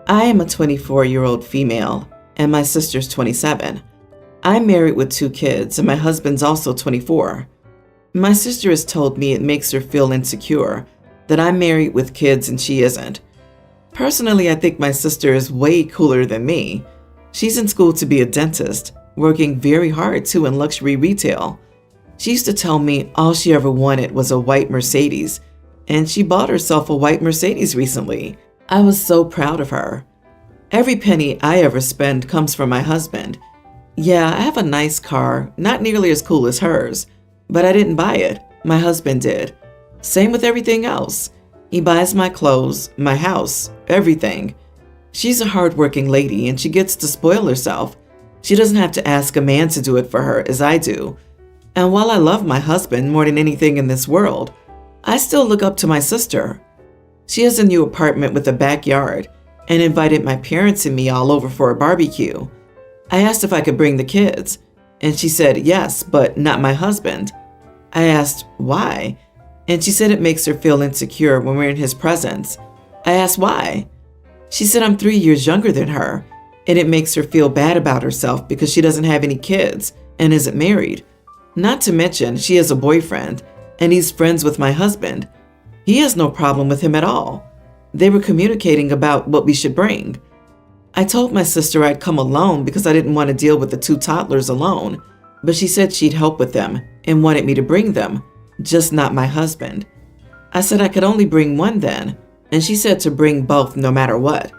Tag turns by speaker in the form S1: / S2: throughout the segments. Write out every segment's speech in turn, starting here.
S1: I am a 24-year-old female, and my sister's 27. I'm married with 2 kids, and my husband's also 24. My sister has told me it makes her feel insecure that I'm married with kids and she isn't. Personally, I think my sister is way cooler than me. She's in school to be a dentist, working very hard too in luxury retail. She used to tell me all she ever wanted was a white Mercedes, and she bought herself a white Mercedes recently. I was so proud of her. Every penny I ever spend comes from my husband. Yeah, I have a nice car, not nearly as cool as hers, but I didn't buy it. My husband did. Same with everything else. He buys my clothes, my house, everything. She's a hardworking lady and she gets to spoil herself. She doesn't have to ask a man to do it for her as I do. And while I love my husband more than anything in this world, I still look up to my sister. She has a new apartment with a backyard and invited my parents and me all over for a barbecue. I asked if I could bring the kids, and she said yes, but not my husband. I asked why, and she said it makes her feel insecure when we're in his presence. I asked why. She said I'm 3 years younger than her, and it makes her feel bad about herself because she doesn't have any kids and isn't married. Not to mention, she has a boyfriend, and he's friends with my husband. He has no problem with him at all. They were communicating about what we should bring. I told my sister I'd come alone because I didn't want to deal with the 2 toddlers alone, but she said she'd help with them and wanted me to bring them, just not my husband. I said I could only bring one then, and she said to bring both no matter what.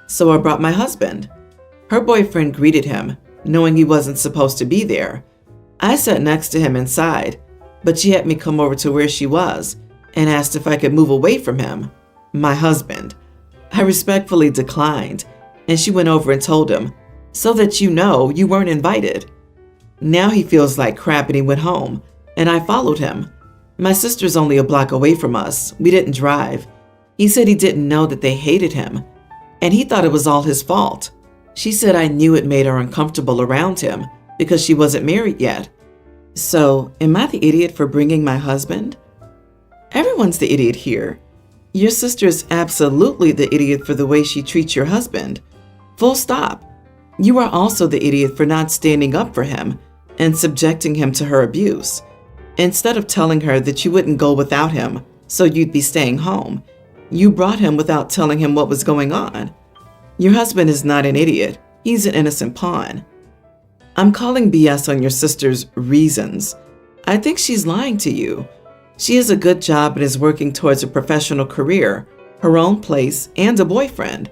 S1: So I brought my husband. Her boyfriend greeted him, knowing he wasn't supposed to be there. I sat next to him inside, but she had me come over to where she was and asked if I could move away from him, my husband. I respectfully declined, and she went over and told him, "So that you know, you weren't invited." Now he feels like crap and he went home, and I followed him. My sister's only a block away from us. We didn't drive. He said he didn't know that they hated him, and he thought it was all his fault. She said I knew it made her uncomfortable around him because she wasn't married yet. So, am I the idiot for bringing my husband? Everyone's the idiot here. Your sister is absolutely the idiot for the way she treats your husband. Full stop. You are also the idiot for not standing up for him and subjecting him to her abuse. Instead of telling her that you wouldn't go without him, so you'd be staying home, you brought him without telling him what was going on. Your husband is not an idiot. He's an innocent pawn. I'm calling BS on your sister's reasons. I think she's lying to you. She has a good job and is working towards a professional career, her own place, and a boyfriend.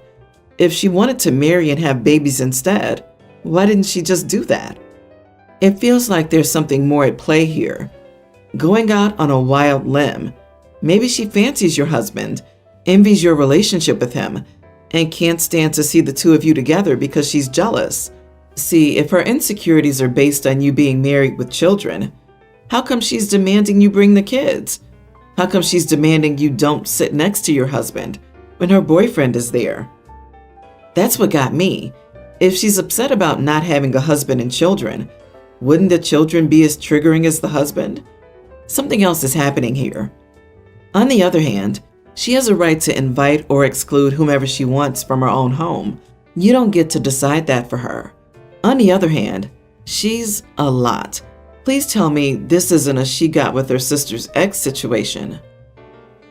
S1: If she wanted to marry and have babies instead, why didn't she just do that? It feels like there's something more at play here. Going out on a wild limb. Maybe she fancies your husband, envies your relationship with him, and can't stand to see the 2 of you together because she's jealous. See, if her insecurities are based on you being married with children, how come she's demanding you bring the kids? How come she's demanding you don't sit next to your husband when her boyfriend is there? That's what got me. If she's upset about not having a husband and children, wouldn't the children be as triggering as the husband? Something else is happening here. On the other hand, she has a right to invite or exclude whomever she wants from her own home. You don't get to decide that for her. On the other hand, she's a lot. Please tell me this isn't a she got with her sister's ex situation.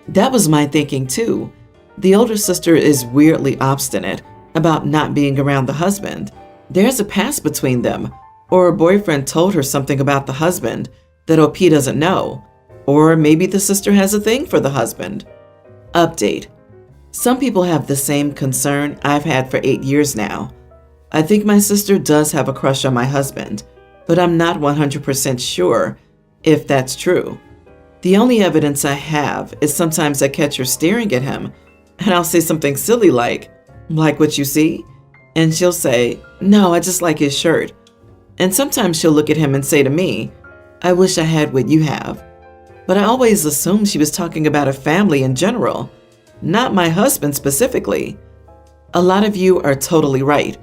S1: That was my thinking too. The older sister is weirdly obstinate about not being around the husband. There's a past between them, or her boyfriend told her something about the husband that OP doesn't know, or maybe the sister has a thing for the husband. Update. Some people have the same concern I've had for 8 years now. I think my sister does have a crush on my husband, but I'm not 100% sure if that's true. The only evidence I have is sometimes I catch her staring at him, and I'll say something silly like what you see? And she'll say, no, I just like his shirt. And sometimes she'll look at him and say to me, I wish I had what you have. But I always assumed she was talking about a family in general, not my husband specifically. A lot of you are totally right.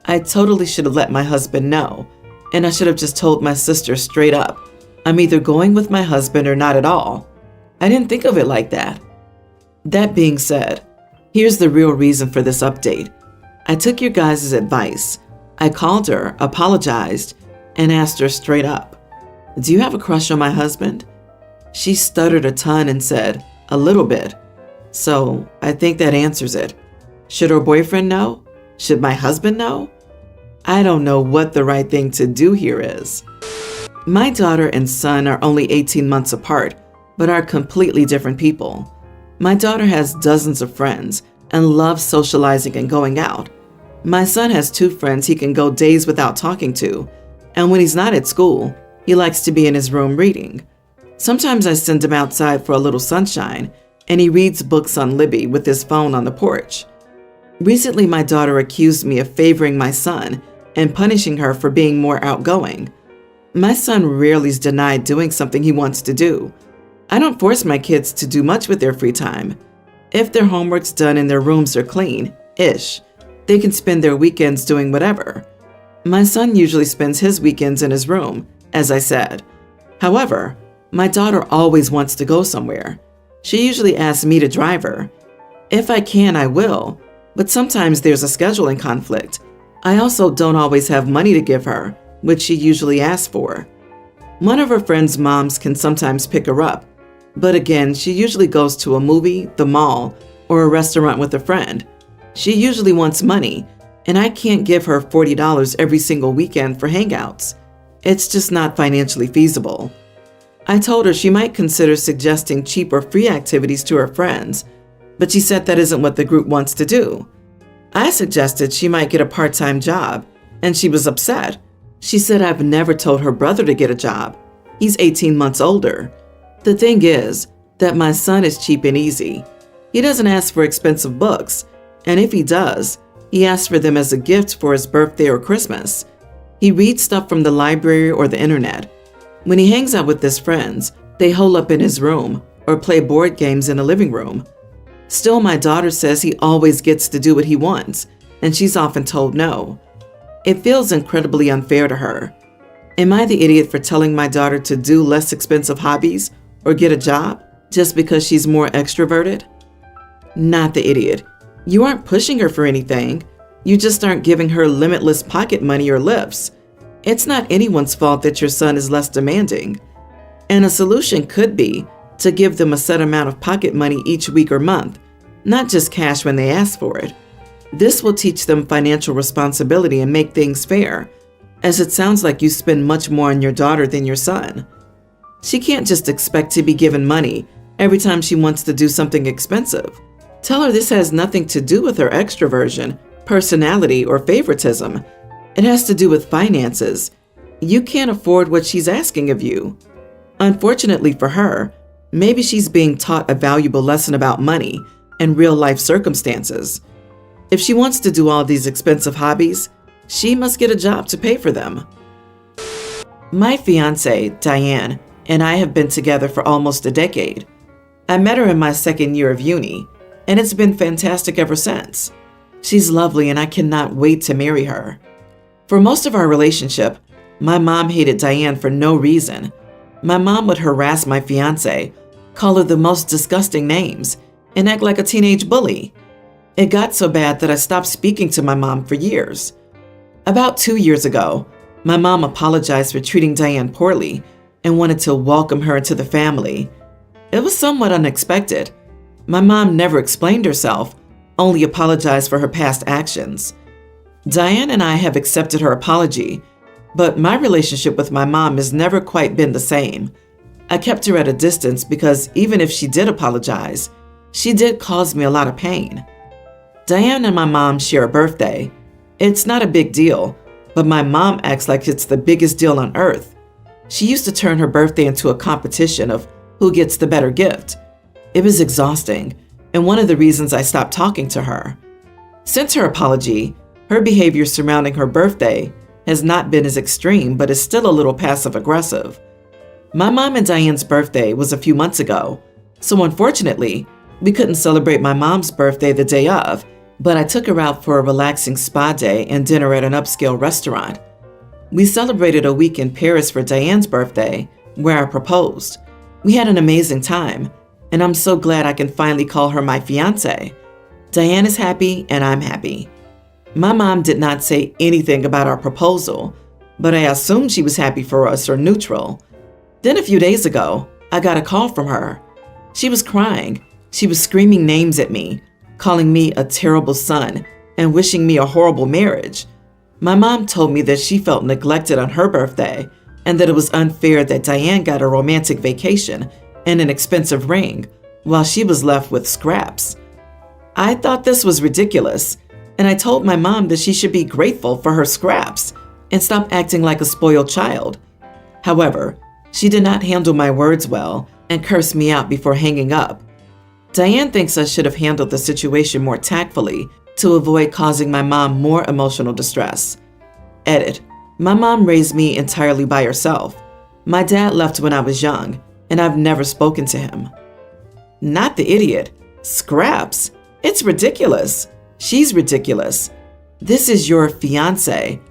S1: I totally should have let my husband know, and I should have just told my sister straight up, I'm either going with my husband or not at all. I didn't think of it like that. That being said, here's the real reason for this update. I took your guys' advice. I called her, apologized, and asked her straight up, "Do you have a crush on my husband?" She stuttered a ton and said, "A little bit." So I think that answers it. Should her boyfriend know? Should my husband know? I don't know what the right thing to do here is. My daughter and son are only 18 months apart, but are completely different people. My daughter has dozens of friends and loves socializing and going out. My son has 2 friends he can go days without talking to, and when he's not at school, he likes to be in his room reading. Sometimes I send him outside for a little sunshine, and he reads books on Libby with his phone on the porch. Recently, my daughter accused me of favoring my son and punishing her for being more outgoing. My son rarely's denied doing something he wants to do. I don't force my kids to do much with their free time. If their homework's done and their rooms are clean-ish, they can spend their weekends doing whatever. My son usually spends his weekends in his room, as I said. However, my daughter always wants to go somewhere. She usually asks me to drive her. If I can, I will, but sometimes there's a scheduling conflict. I also don't always have money to give her, which she usually asks for. One of her friends' moms can sometimes pick her up, but again, she usually goes to a movie, the mall, or a restaurant with a friend. She usually wants money, and I can't give her $40 every single weekend for hangouts. It's just not financially feasible. I told her she might consider suggesting cheap or free activities to her friends, but she said that isn't what the group wants to do. I suggested she might get a part-time job, and she was upset. She said I've never told her brother to get a job. He's 18 months older. The thing is that my son is cheap and easy. He doesn't ask for expensive books, and if he does, he asks for them as a gift for his birthday or Christmas. He reads stuff from the library or the internet. When he hangs out with his friends, they hole up in his room or play board games in the living room. Still, my daughter says he always gets to do what he wants, and she's often told no. It feels incredibly unfair to her. Am I the idiot for telling my daughter to do less expensive hobbies or get a job just because she's more extroverted? Not the idiot. You aren't pushing her for anything. You just aren't giving her limitless pocket money or lifts. It's not anyone's fault that your son is less demanding. And a solution could be to give them a set amount of pocket money each week or month, not just cash when they ask for it. This will teach them financial responsibility and make things fair, as it sounds like you spend much more on your daughter than your son. She can't just expect to be given money every time she wants to do something expensive. Tell her this has nothing to do with her extroversion, personality, or favoritism. It has to do with finances. You can't afford what she's asking of you. Unfortunately for her, maybe she's being taught a valuable lesson about money and real-life circumstances. If she wants to do all these expensive hobbies, she must get a job to pay for them. My fiance, Diane, and I have been together for almost a decade. I met her in my second year of uni, and it's been fantastic ever since. She's lovely, and I cannot wait to marry her. For most of our relationship, my mom hated Diane for no reason. My mom would harass my fiance, call her the most disgusting names, and act like a teenage bully. It got so bad that I stopped speaking to my mom for years. About 2 years ago, my mom apologized for treating Diane poorly and wanted to welcome her into the family. It was somewhat unexpected. My mom never explained herself, only apologized for her past actions. Diane and I have accepted her apology, but my relationship with my mom has never quite been the same. I kept her at a distance because even if she did apologize, she did cause me a lot of pain. Diane and my mom share a birthday. It's not a big deal, but my mom acts like it's the biggest deal on earth. She used to turn her birthday into a competition of who gets the better gift. It was exhausting, and one of the reasons I stopped talking to her. Since her apology, her behavior surrounding her birthday has not been as extreme, but is still a little passive-aggressive. My mom and Diane's birthday was a few months ago, so unfortunately, we couldn't celebrate my mom's birthday the day of, but I took her out for a relaxing spa day and dinner at an upscale restaurant. We celebrated a week in Paris for Diane's birthday, where I proposed. We had an amazing time, and I'm so glad I can finally call her my fiance. Diane is happy, and I'm happy. My mom did not say anything about our proposal, but I assumed she was happy for us or neutral. Then a few days ago, I got a call from her. She was crying. She was screaming names at me, calling me a terrible son, and wishing me a horrible marriage. My mom told me that she felt neglected on her birthday and that it was unfair that Diane got a romantic vacation and an expensive ring while she was left with scraps. I thought this was ridiculous, and I told my mom that she should be grateful for her scraps and stop acting like a spoiled child. However, she did not handle my words well and cursed me out before hanging up. Diane thinks I should have handled the situation more tactfully to avoid causing my mom more emotional distress. Edit. My mom raised me entirely by herself. My dad left when I was young, and I've never spoken to him. Not the idiot. Scraps? It's ridiculous. She's ridiculous. This is your fiancé.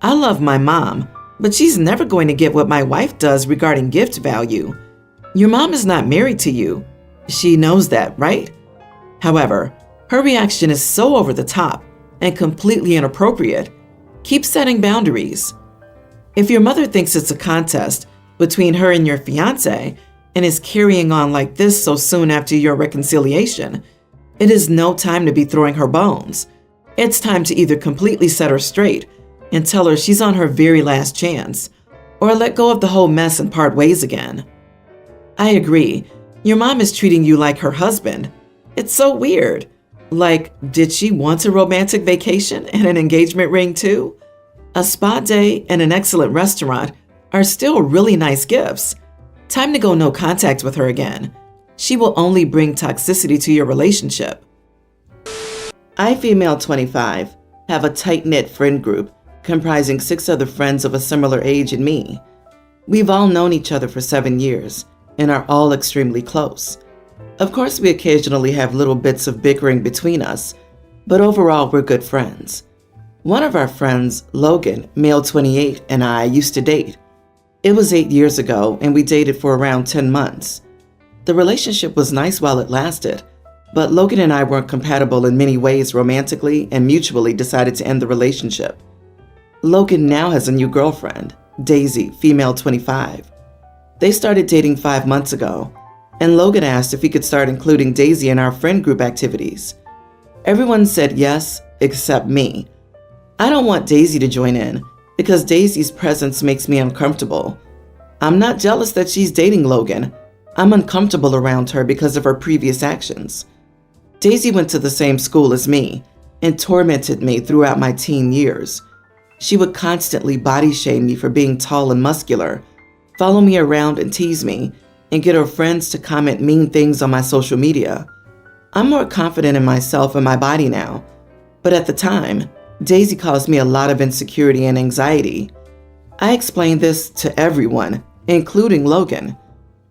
S1: I love my mom, but she's never going to get what my wife does regarding gift value. Your mom is not married to you. She knows that, right? However, her reaction is so over the top and completely inappropriate. Keep setting boundaries. If your mother thinks it's a contest between her and your fiancé and is carrying on like this so soon after your reconciliation, it is no time to be throwing her bones. It's time to either completely set her straight and tell her she's on her very last chance, or let go of the whole mess and part ways again. I agree. Your mom is treating you like her husband. It's so weird. Like, did she want a romantic vacation and an engagement ring too? A spa day and an excellent restaurant are still really nice gifts. Time to go no contact with her again. She will only bring toxicity to your relationship. I, female 25, have a tight-knit friend group comprising 6 other friends of a similar age and me. We've all known each other for 7 years and are all extremely close. Of course, we occasionally have little bits of bickering between us, but overall, we're good friends. One of our friends, Logan, male 28, and I used to date. It was 8 years ago, and we dated for around 10 months. The relationship was nice while it lasted, but Logan and I weren't compatible in many ways romantically and mutually decided to end the relationship. Logan now has a new girlfriend, Daisy, female 25. They started dating 5 months ago, and Logan asked if he could start including Daisy in our friend group activities. Everyone said yes, except me. I don't want Daisy to join in because Daisy's presence makes me uncomfortable. I'm not jealous that she's dating Logan. I'm uncomfortable around her because of her previous actions. Daisy went to the same school as me and tormented me throughout my teen years. She would constantly body shame me for being tall and muscular, follow me around and tease me, and get her friends to comment mean things on my social media. I'm more confident in myself and my body now, but at the time, Daisy caused me a lot of insecurity and anxiety. I explained this to everyone, including Logan.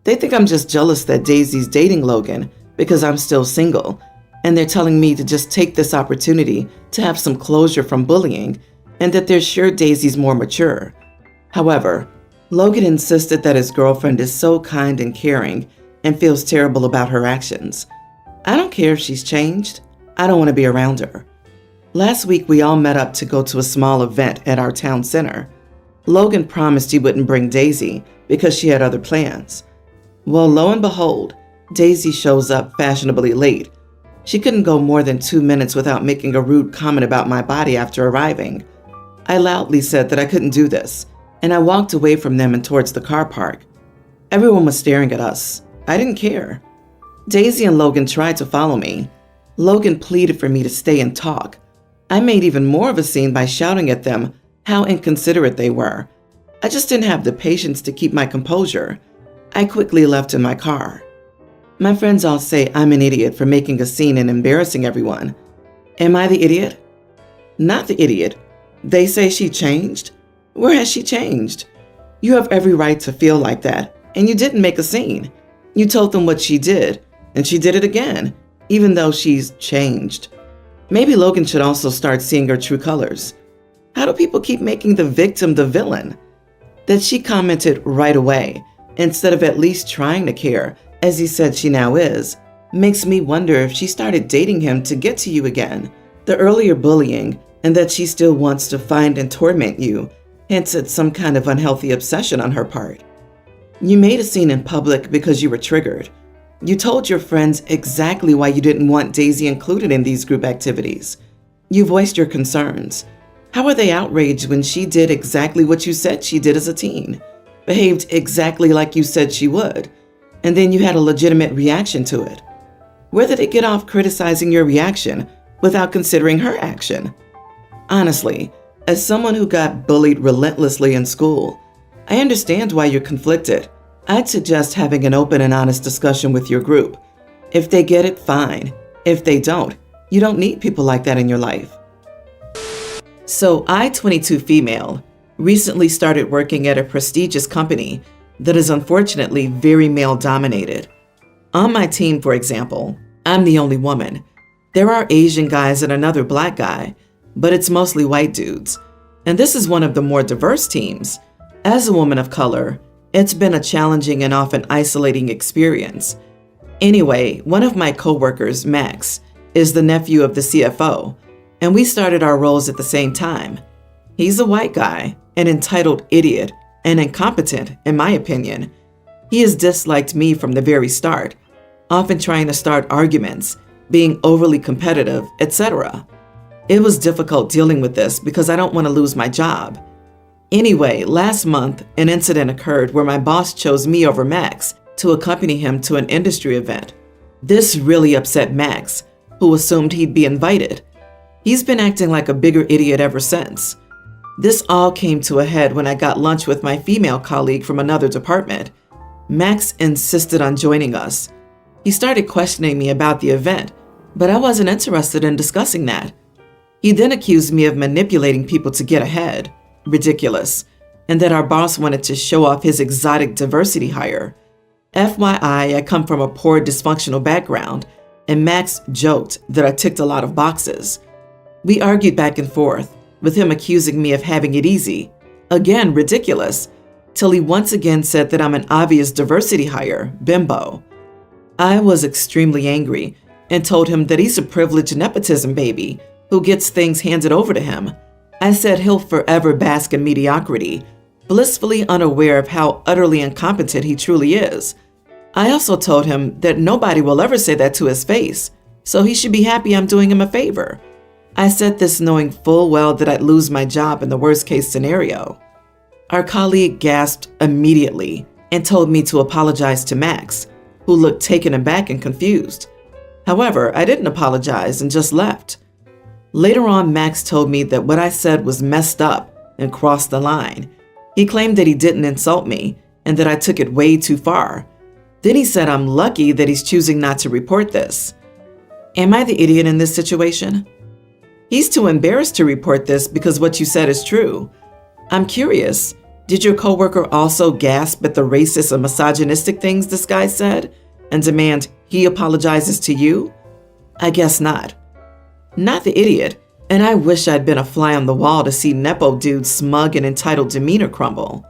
S1: They think I'm just jealous that Daisy's dating Logan because I'm still single, and they're telling me to just take this opportunity to have some closure from bullying, and that they're sure Daisy's more mature. However, Logan insisted that his girlfriend is so kind and caring and feels terrible about her actions. I don't care if she's changed. I don't want to be around her. Last week, we all met up to go to a small event at our town center. Logan promised he wouldn't bring Daisy because she had other plans. Well, lo and behold, Daisy shows up fashionably late. She couldn't go more than 2 minutes without making a rude comment about my body after arriving. I loudly said that I couldn't do this, and I walked away from them and towards the car park. Everyone was staring at us. I didn't care. Daisy and Logan tried to follow me. Logan pleaded for me to stay and talk. I made even more of a scene by shouting at them how inconsiderate they were. I just didn't have the patience to keep my composure. I quickly left in my car. My friends all say I'm an idiot for making a scene and embarrassing everyone. Am I the idiot? Not the idiot. They say she changed. Where has she changed? You have every right to feel like that, and you didn't make a scene. You told them what she did, and she did it again, even though she's changed. Maybe Logan should also start seeing her true colors. How do people keep making the victim the villain? That she commented right away, instead of at least trying to care, as he said she now is, makes me wonder if she started dating him to get to you again. The earlier bullying and that she still wants to find and torment you, hence it's some kind of unhealthy obsession on her part. You made a scene in public because you were triggered. You told your friends exactly why you didn't want Daisy included in these group activities. You voiced your concerns. How are they outraged when she did exactly what you said she did as a teen? Behaved exactly like you said she would, and then you had a legitimate reaction to it. Where did it get off criticizing your reaction without considering her action? Honestly, as someone who got bullied relentlessly in school, I understand why you're conflicted. I'd suggest having an open and honest discussion with your group. If they get it, fine. If they don't, you don't need people like that in your life. So I, 22 female, recently started working at a prestigious company that is unfortunately very male-dominated. On my team, for example, I'm the only woman. There are Asian guys and another black guy, but it's mostly white dudes. And this is one of the more diverse teams. As a woman of color, it's been a challenging and often isolating experience. Anyway, one of my coworkers, Max, is the nephew of the CFO, and we started our roles at the same time. He's a white guy, an entitled idiot, and incompetent, in my opinion. He has disliked me from the very start, often trying to start arguments, being overly competitive, etc. It was difficult dealing with this because I don't want to lose my job. Anyway, last month, an incident occurred where my boss chose me over Max to accompany him to an industry event. This really upset Max, who assumed he'd be invited. He's been acting like a bigger idiot ever since. This all came to a head when I got lunch with my female colleague from another department. Max insisted on joining us. He started questioning me about the event, but I wasn't interested in discussing that. He then accused me of manipulating people to get ahead. Ridiculous. And that our boss wanted to show off his exotic diversity hire. FYI, I come from a poor, dysfunctional background, and Max joked that I ticked a lot of boxes. We argued back and forth, with him accusing me of having it easy. Again, ridiculous, till he once again said that I'm an obvious diversity hire, bimbo. I was extremely angry and told him that he's a privileged nepotism baby who gets things handed over to him. I said he'll forever bask in mediocrity, blissfully unaware of how utterly incompetent he truly is. I also told him that nobody will ever say that to his face, so he should be happy I'm doing him a favor. I said this knowing full well that I'd lose my job in the worst-case scenario. Our colleague gasped immediately and told me to apologize to Max, who looked taken aback and confused. However, I didn't apologize and just left. Later on, Max told me that what I said was messed up and crossed the line. He claimed that he didn't insult me and that I took it way too far. Then he said I'm lucky that he's choosing not to report this. Am I the idiot in this situation? He's too embarrassed to report this because what you said is true. I'm curious, did your coworker also gasp at the racist and misogynistic things this guy said and demand he apologizes to you? I guess not. Not the idiot, and I wish I'd been a fly on the wall to see Nepo dude's smug and entitled demeanor crumble.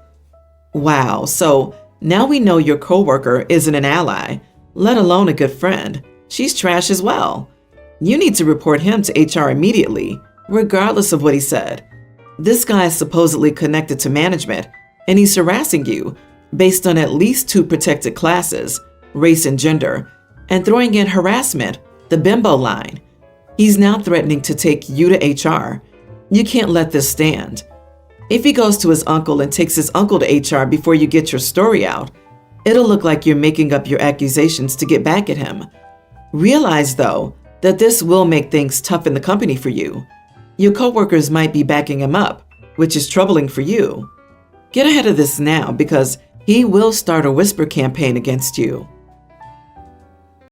S1: Wow, so now we know your coworker isn't an ally, let alone a good friend. She's trash as well. You need to report him to HR immediately, regardless of what he said. This guy is supposedly connected to management, and he's harassing you based on at least 2 protected classes, race and gender, and throwing in harassment, the bimbo line. He's now threatening to take you to HR. You can't let this stand. If he goes to his uncle and takes his uncle to HR before you get your story out, it'll look like you're making up your accusations to get back at him. Realize, though, that this will make things tough in the company for you. Your coworkers might be backing him up, which is troubling for you. Get ahead of this now because he will start a whisper campaign against you.